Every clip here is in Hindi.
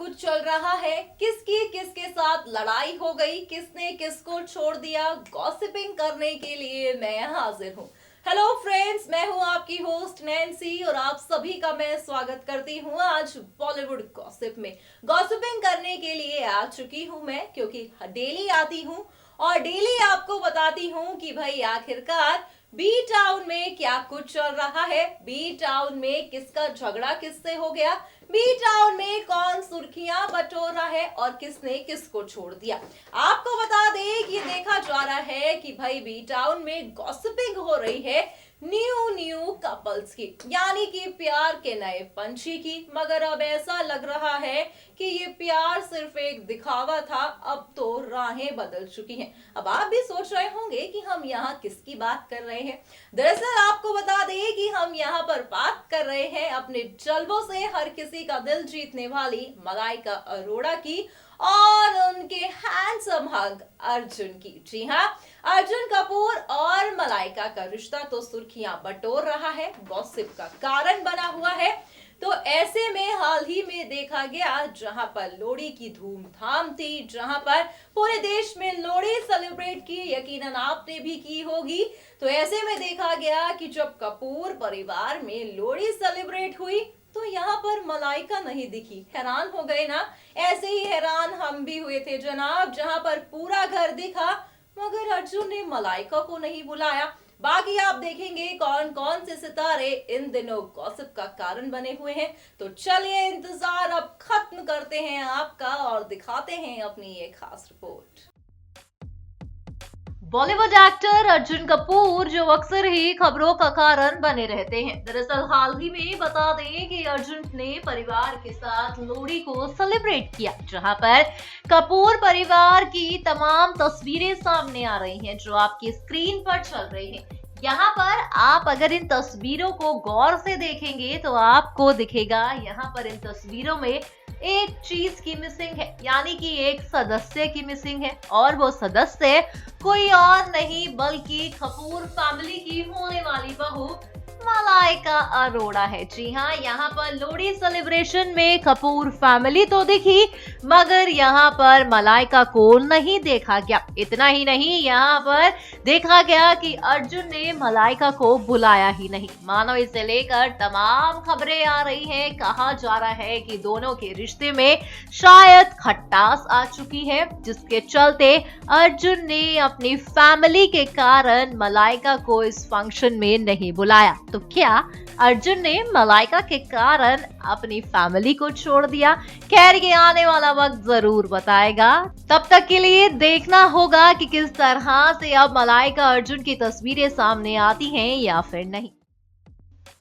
कुछ चल रहा है, किसकी किसके साथ लड़ाई हो गई, किसने किसको छोड़ दिया, गॉसिपिंग करने के लिए मैं हाजिर हूँ। हेलो फ्रेंड्स, मैं हूँ आपकी होस्ट नैन्सी और आप सभी का मैं स्वागत करती हूँ आज बॉलीवुड गॉसिप में। गॉसिपिंग करने के लिए आ चुकी हूँ मैं, क्योंकि डेली आती हूँ और डेली आपको बताती हूँ कि भाई आखिरकार बी टाउन में क्या कुछ चल रहा है, बी टाउन में किसका झगड़ा किससे हो गया, बी टाउन में कौन सुर्खियां बटोर रहा है और किसने किसको छोड़ दिया। आपको बता दें कि देखा जा रहा है कि भाई बी टाउन में गॉसिपिंग हो रही है न्यू कपल्स की, यानी कि प्यार के नए पंछी की। मगर अब ऐसा लग रहा है कि ये प्यार सिर्फ एक दिखावा था, अब तो राहें बदल चुकी हैं। अब आप भी सोच रहे होंगे कि हम यहाँ किसकी बात कर रहे हैं। दरअसल आपको बता दें कि हम यहाँ पर बात कर रहे हैं अपने जलवों से हर किसी का दिल जीतने वाली मलाइका अरोड़ा की और उनके हैंडसम हग अर्जुन की। जी हाँ, अर्जुन कपूर और मलाइका का रिश्ता तो सुर्खियां बटोर रहा है, गॉसिप का कारण बना हुआ है। तो ऐसे में हाल ही में देखा गया, जहां पर लोहड़ी की धूमधाम थी, जहां पर पूरे देश में लोहड़ी सेलिब्रेट की, यकीनन आपने भी की होगी। तो ऐसे में देखा गया कि जब कपूर परिवार में लोहड़ी सेलिब्रेट हुई तो यहाँ पर मलाइका नहीं दिखी। हैरान हो गए ना? ऐसे ही हैरान हम भी हुए थे जनाब, जहां पर पूरा घर दिखा मगर अर्जुन ने मलाइका को नहीं बुलाया। बाकी आप देखेंगे कौन कौन से सितारे इन दिनों गॉसिप का कारण बने हुए हैं। तो चलिए इंतजार अब खत्म करते हैं आपका और दिखाते हैं अपनी ये खास रिपोर्ट। बॉलीवुड एक्टर अर्जुन कपूर जो अक्सर ही खबरों का कारण बने रहते हैं। दरअसल हाल ही में बता दें कि अर्जुन ने परिवार के साथ लोहड़ी को सेलिब्रेट किया, जहां पर कपूर परिवार की तमाम तस्वीरें सामने आ रही हैं जो आपकी स्क्रीन पर चल रही हैं। यहाँ पर आप अगर इन तस्वीरों को गौर से देखेंगे तो आपको दिखेगा यहाँ पर इन तस्वीरों में एक चीज की मिसिंग है, यानी कि एक सदस्य की मिसिंग है और वो सदस्य कोई और नहीं बल्कि कपूर फैमिली की होने वाली बहू मलाइका अरोड़ा है। जी हाँ, यहाँ पर लोहड़ी सेलिब्रेशन में कपूर फैमिली तो दिखी मगर यहाँ पर मलाइका को नहीं देखा गया। इतना ही नहीं, यहाँ पर देखा गया कि अर्जुन ने मलाइका को बुलाया ही नहीं। मानो इसे लेकर तमाम खबरें आ रही हैं। कहा जा रहा है कि दोनों के रिश्ते में शायद खटास आ चुकी है, जिसके चलते अर्जुन ने अपनी फैमिली के कारण मलाइका को इस फंक्शन में नहीं बुलाया। तो क्या अर्जुन ने मलाइका के कारण अपनी फैमिली को छोड़ दिया? खैर, ये आने वाला वक्त जरूर बताएगा। तब तक के लिए देखना होगा कि किस तरह से अब मलाइका अर्जुन की तस्वीरें सामने आती हैं या फिर नहीं।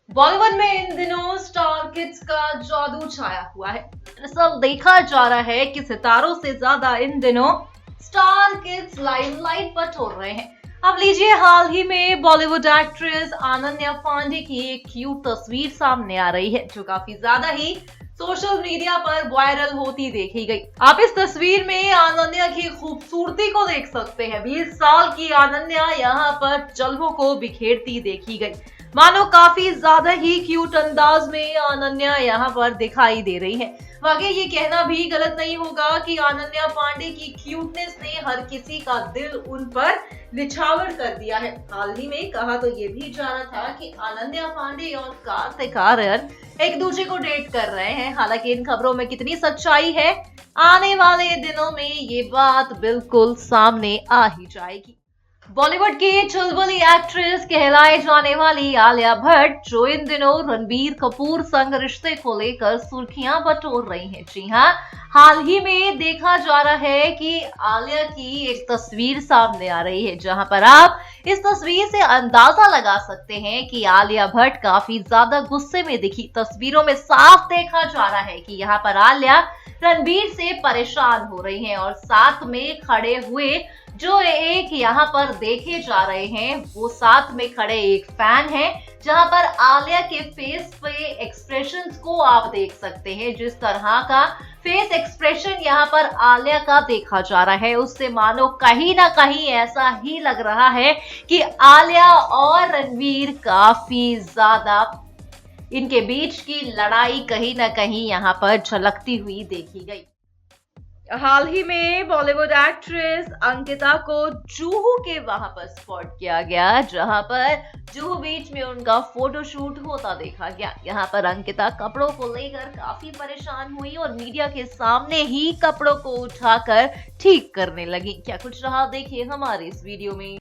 बॉलीवुड में इन दिनों स्टार किड्स का जादू छाया हुआ है। दरअसल देखा जा रहा है कि सितारों से ज्यादा इन दिनों स्टार किड्स लाइमलाइट पर टोल रहे हैं। अब लीजिए, हाल ही में बॉलीवुड एक्ट्रेस अनन्या पांडे की एक क्यूट तस्वीर सामने आ रही है जो काफी ज्यादा ही सोशल मीडिया पर वायरल होती देखी गई। आप इस तस्वीर में अनन्या की खूबसूरती को देख सकते हैं। 20 साल की अनन्या यहाँ पर जलवों को बिखेरती देखी गई। मानो काफी ज्यादा ही क्यूट अंदाज में अनन्या यहाँ पर दिखाई दे रही है। वाकई ये कहना भी गलत नहीं होगा कि अनन्या पांडे की क्यूटनेस ने हर किसी का दिल उन पर निछावर कर दिया है। हाल ही में कहा तो ये भी जा रहा था कि अनन्या पांडे और कार्तिक आर्यन एक दूसरे को डेट कर रहे हैं। हालांकि इन खबरों में कितनी सच्चाई है, आने वाले दिनों में ये बात बिल्कुल सामने आ ही जाएगी। बॉलीवुड की चुलबुली एक्ट्रेस कहलाए जाने वाली आलिया भट्ट जो इन दिनों रणबीर कपूर संग रिश्ते को लेकर सुर्खियां बटोर रही हैं। जी हाँ, हाल ही में देखा जा रहा है कि आलिया की एक तस्वीर सामने आ रही है, जहां पर आप इस तस्वीर से अंदाजा लगा सकते हैं कि आलिया भट्ट काफी ज्यादा गुस्से में दिखी। तस्वीरों में साफ देखा जा रहा है कि यहाँ पर आलिया रणबीर से परेशान हो रही हैं और साथ में खड़े हुए जो एक यहाँ पर देखे जा रहे हैं वो साथ में खड़े एक फैन है, जहां पर आलिया के फेस पे एक्सप्रेशंस को आप देख सकते हैं। जिस तरह का फेस एक्सप्रेशन यहाँ पर आलिया का देखा जा रहा है, उससे मानो कहीं ना कहीं ऐसा ही लग रहा है कि आलिया और रणवीर काफी ज्यादा इनके बीच की लड़ाई कहीं ना कहीं यहाँ पर झलकती हुई देखी गई। हाल ही में बॉलीवुड एक्ट्रेस अंकिता को जुहू के वहां पर स्पॉट किया गया, जहां पर जुहू बीच में उनका फोटोशूट होता देखा गया। यहां पर अंकिता कपड़ों को लेकर काफी परेशान हुई और मीडिया के सामने ही कपड़ों को उठाकर ठीक करने लगी। क्या कुछ रहा देखिए हमारे इस वीडियो में।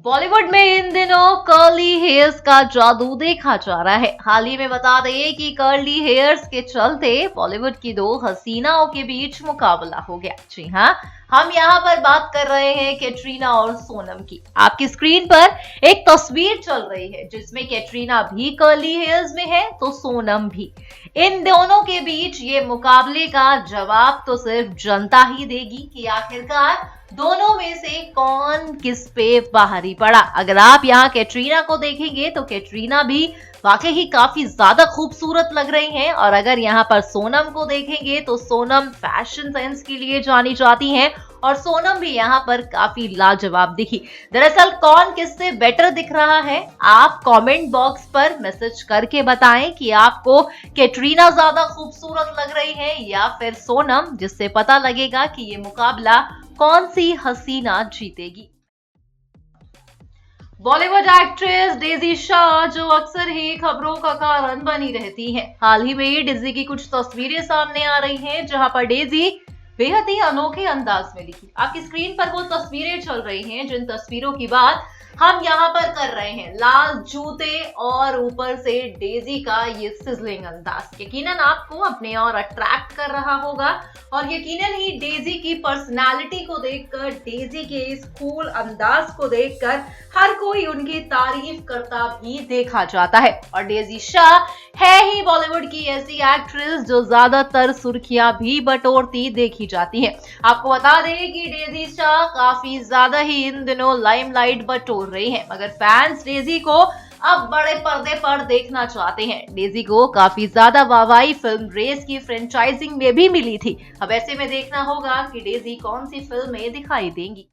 बॉलीवुड में इन दिनों कर्ली हेयर्स का जादू देखा जा रहा है। हाल ही में बता दें कि कर्ली हेयर्स के चलते बॉलीवुड की दो हसीनाओं के बीच मुकाबला हो गया। जी हाँ, हम यहाँ पर बात कर रहे हैं कैटरीना और सोनम की। आपकी स्क्रीन पर एक तस्वीर चल रही है जिसमें कैटरीना भी कर्ली हेयर्स में है तो सोनम भी। इन दोनों के बीच ये मुकाबले का जवाब तो सिर्फ जनता ही देगी कि आखिरकार दोनों में से कौन किस पे बाहरी पड़ा। अगर आप यहाँ कैटरीना को देखेंगे तो कैटरीना भी वाकई ही काफी ज्यादा खूबसूरत लग रही हैं, और अगर यहाँ पर सोनम को देखेंगे तो सोनम फैशन सेंस के लिए जानी जाती हैं और सोनम भी यहाँ पर काफी लाजवाब दिखी। दरअसल कौन किससे बेटर दिख रहा है, आप कमेंट बॉक्स पर मैसेज करके बताएं कि आपको कैटरीना ज्यादा खूबसूरत लग रही है या फिर सोनम, जिससे पता लगेगा कि ये मुकाबला कौन सी हसीना जीतेगी। बॉलीवुड एक्ट्रेस डेजी शाह, जो अक्सर ही खबरों का कारण बनी रहती है, हाल ही में डेजी की कुछ तस्वीरें सामने आ रही हैं जहां पर डेजी बेहद ही अनोखे अंदाज में दिखी। आपकी स्क्रीन पर वो तस्वीरें चल रही हैं जिन तस्वीरों की बात हम यहाँ पर कर रहे हैं। लाल जूते और ऊपर से डेजी का ये सिजलिंग अंदाज यकीनन आपको अपने और अट्रैक्ट कर रहा होगा, और यकीनन ही डेजी की पर्सनालिटी को देखकर, डेजी के इस कूल अंदाज को देखकर हर कोई उनकी तारीफ करता भी देखा जाता है। और डेजी शाह है ही बॉलीवुड की ऐसी एक्ट्रेस जो ज्यादातर सुर्खियां भी बटोरती देखी जाती है। आपको बता दें कि डेजी शाह काफी ज्यादा ही इन दिनों लाइमलाइट बटोर रही है, मगर फैंस डेजी को अब बड़े पर्दे पर देखना चाहते हैं। डेजी को काफी ज्यादा वाहवाही फिल्म रेस की फ्रेंचाइजिंग में भी मिली थी। अब ऐसे में देखना होगा कि डेजी कौन सी फिल्म में दिखाई देंगी।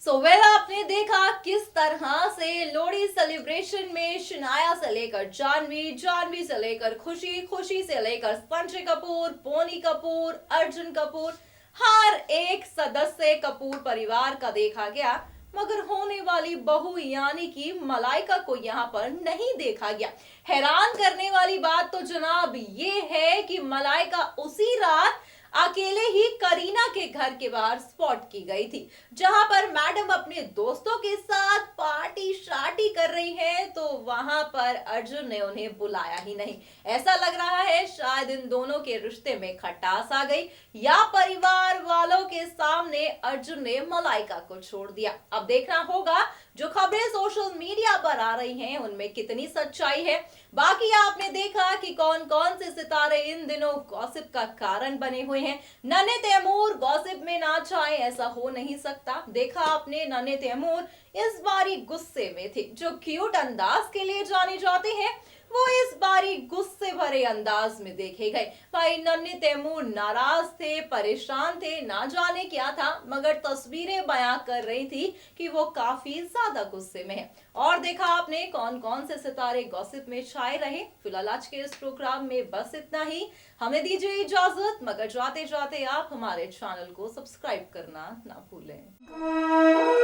आपने देखा किस तरह से लोहड़ी सेलिब्रेशन में शनाया से लेकर जानवी, जानवी से लेकर खुशी, खुशी से लेकर पंच कपूर, बोनी कपूर, अर्जुन कपूर, हर एक सदस्य कपूर परिवार का देखा गया, मगर होने वाली बहू यानी कि मलाइका को यहाँ पर नहीं देखा गया। हैरान करने वाली बात तो जनाब ये है कि मलाइका उसी रात अकेले ही करीना के घर के बाहर स्पॉट की गई थी, जहां पर मैडम अपने दोस्तों के साथ पार्टी शार्टी कर रही हैं, तो वहां पर अर्जुन ने उन्हें बुलाया ही नहीं। ऐसा लग रहा है शायद इन दोनों के रिश्ते में खटास आ गई, या परिवार वालों के सामने अर्जुन ने मलाइका को छोड़ दिया। अब देखना होगा जो खबरें सोशल मीडिया पर आ रही हैं उनमें कितनी सच्चाई है। बाकी आपने देखा कि कौन कौन से सितारे इन दिनों गॉसिप का कारण बने हुए हैं। नन्हे तैमूर गॉसिप में ना छाए, ऐसा हो नहीं सकता। देखा आपने नन्हे तैमूर इस बारी गुस्से में थे। जो क्यूट अंदाज के लिए जाने जाते हैं वो इस बारी गुस्से भरे अंदाज में देखे गए। भाई नन्हे तैमूर नाराज थे, परेशान थे, ना जाने क्या था, मगर तस्वीरें बयां कर रही थी कि वो काफी ज्यादा गुस्से में है। और देखा आपने कौन कौन से सितारे गॉसिप में छाए रहे। फिलहाल आज के इस प्रोग्राम में बस इतना ही। हमें दीजिए इजाजत, मगर जाते जाते आप हमारे चैनल को सब्सक्राइब करना ना भूलें।